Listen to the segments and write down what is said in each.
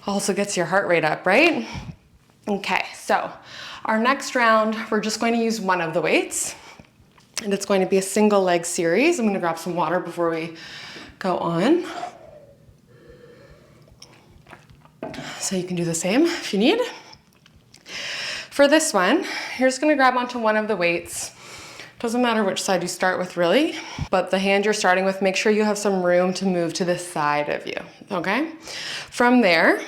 Also gets your heart rate up, right? Okay, so our next round, we're just going to use one of the weights, and it's going to be a single leg series. I'm gonna grab some water before we go on. So you can do the same if you need. For this one, you're just gonna grab onto one of the weights. Doesn't matter which side you start with really, but the hand you're starting with, make sure you have some room to move to this side of you, okay? From there,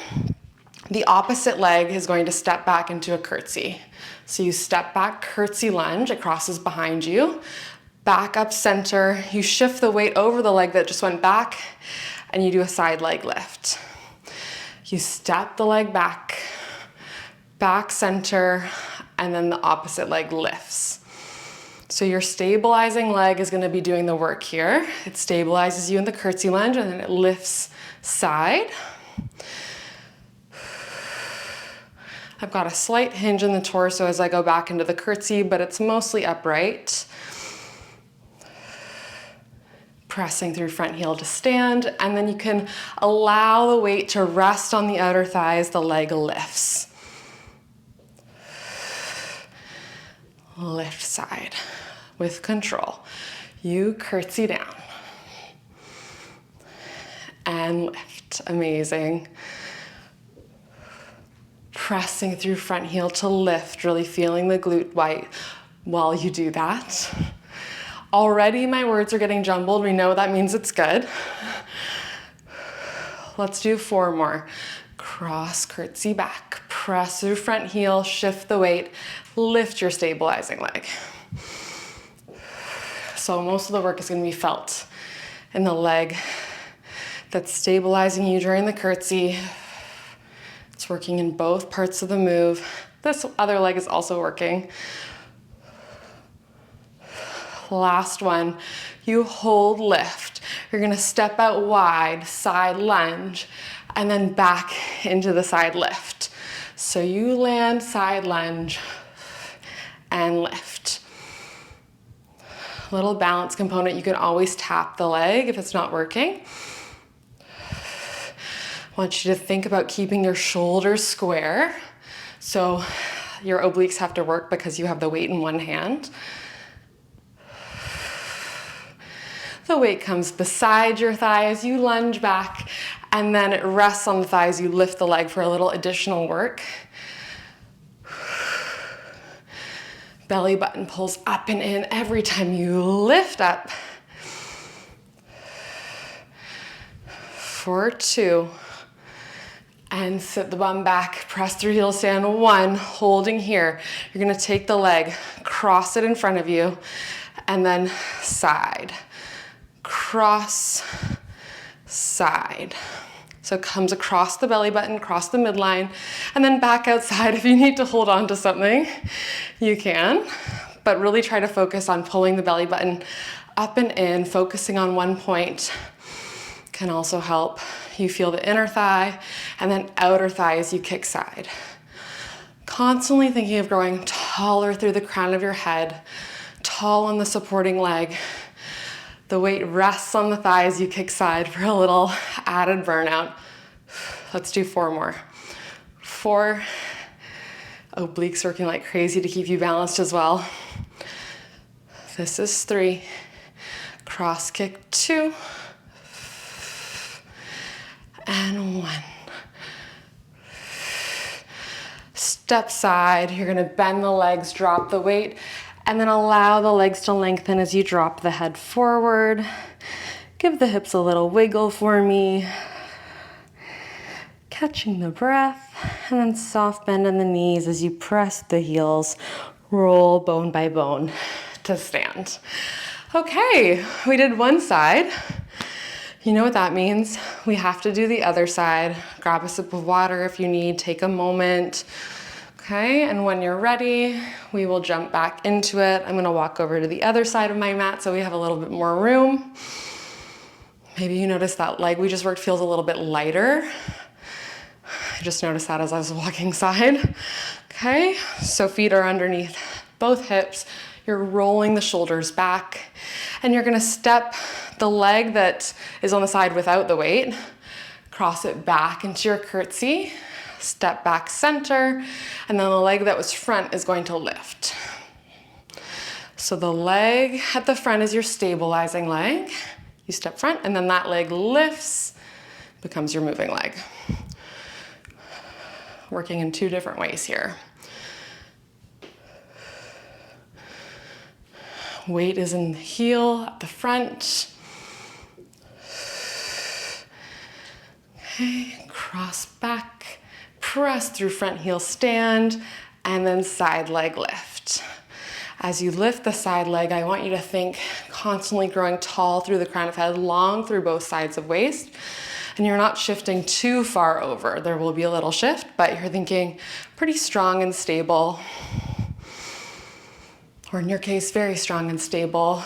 the opposite leg is going to step back into a curtsy. So you step back, curtsy lunge, it crosses behind you, back up center, you shift the weight over the leg that just went back, and you do a side leg lift. You step the leg back, back center, and then the opposite leg lifts. So your stabilizing leg is gonna be doing the work here. It stabilizes you in the curtsy lunge and then it lifts side. I've got a slight hinge in the torso as I go back into the curtsy, but it's mostly upright. Pressing through front heel to stand, and then you can allow the weight to rest on the outer thighs, the leg lifts. Lift side with control. You curtsy down and lift. Amazing. Pressing through front heel to lift, really feeling the glute white while you do that. Already my words are getting jumbled. We know that means it's good. Let's do 4 more. Cross, curtsy back, press through front heel, shift the weight, lift your stabilizing leg. So most of the work is going to be felt in the leg that's stabilizing you during the curtsy. It's working in both parts of the move. This other leg is also working. Last one, you hold lift. You're gonna step out wide, side lunge, and then back into the side lift. So you land, side lunge, and lift. Little balance component, you can always tap the leg if it's not working. I want you to think about keeping your shoulders square. So your obliques have to work because you have the weight in one hand. The weight comes beside your thigh as you lunge back, and then it rests on the thighs. You lift the leg for a little additional work. Belly button pulls up and in every time you lift up. For 2. And sit the bum back, press through heel stand 1, holding here. You're gonna take the leg, cross it in front of you, and then side. Cross, side. So it comes across the belly button, across the midline, and then back outside. If you need to hold on to something, you can, but really try to focus on pulling the belly button up and in, focusing on one point can also help. You feel the inner thigh and then outer thigh as you kick side. Constantly thinking of growing taller through the crown of your head, tall on the supporting leg. The weight rests on the thigh as you kick side for a little added burnout. Let's do 4 more. 4. Obliques working like crazy to keep you balanced as well. This is 3. Cross kick 2. And 1. Step side, you're gonna bend the legs, drop the weight, and then allow the legs to lengthen as you drop the head forward. Give the hips a little wiggle for me. Catching the breath, and then soft bend in the knees as you press the heels, roll bone by bone to stand. Okay, we did one side. You know what that means. We have to do the other side. Grab a sip of water if you need, take a moment. Okay, and when you're ready, we will jump back into it. I'm gonna walk over to the other side of my mat so we have a little bit more room. Maybe you notice that leg we just worked feels a little bit lighter. I just noticed that as I was walking side. Okay, so feet are underneath both hips. You're rolling the shoulders back, and you're gonna step the leg that is on the side without the weight, Cross it back into your curtsy, step back center, and then the leg that was front is going to lift. So the leg at the front is your stabilizing leg. You step front, and then that leg lifts, becomes your moving leg. Working in two different ways here. Weight is in the heel at the front. Okay, cross back, press through front heel stand, and then side leg lift. As you lift the side leg, I want you to think constantly growing tall through the crown of head, long through both sides of waist, and you're not shifting too far over. There will be a little shift, but you're thinking pretty strong and stable, or in your case, very strong and stable.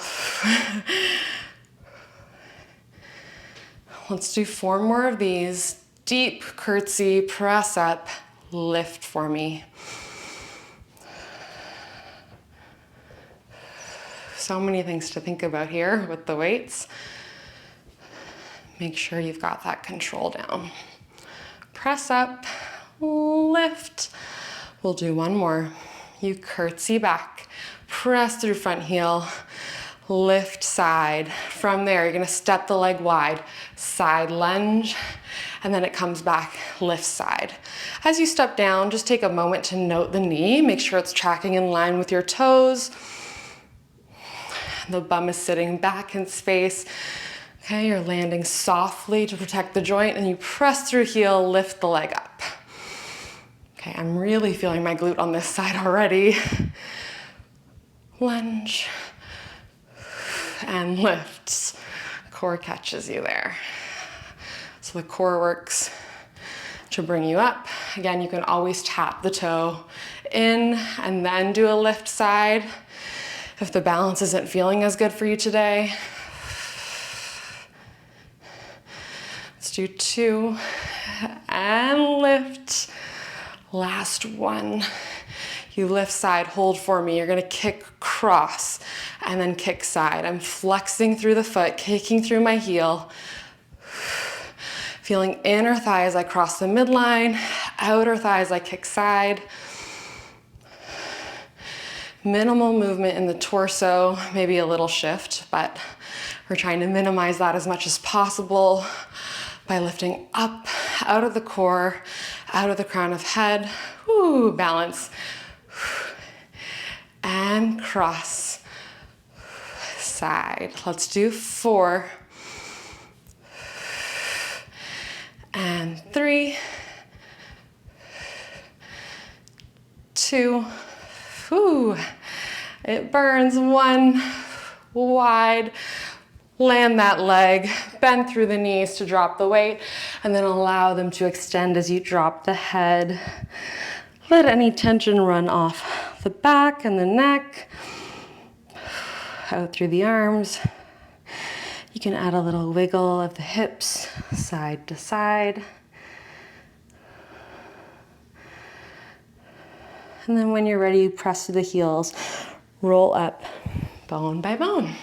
Let's do 4 more of these. Deep curtsy, press up, lift for me. So many things to think about here with the weights. Make sure you've got that control down. Press up, lift. We'll do 1 more. You curtsy back, press through front heel, lift side. From there, you're gonna step the leg wide, side lunge, and then it comes back, lift side. As you step down, just take a moment to note the knee. Make sure it's tracking in line with your toes. The bum is sitting back in space. Okay, you're landing softly to protect the joint, and you press through heel, lift the leg up. Okay, I'm really feeling my glute on this side already. Lunge and lifts. Core catches you there. So the core works to bring you up. Again, you can always tap the toe in and then do a lift side if the balance isn't feeling as good for you today. Let's do 2 and lift. Last 1. You lift side, hold for me. You're gonna kick cross and then kick side. I'm flexing through the foot, kicking through my heel. Feeling inner thigh as I cross the midline, outer thigh as I kick side. Minimal movement in the torso, maybe a little shift, but we're trying to minimize that as much as possible by lifting up, out of the core, out of the crown of head. Woo, balance. And cross. Side. Let's do 4. And 3. 2. Whew, it burns. 1, wide, land that leg, bend through the knees to drop the weight, and then allow them to extend as you drop the head. Let any tension run off the back and the neck, out through the arms. You can add a little wiggle of the hips, side to side. And then when you're ready, press to the heels, roll up, bone by bone.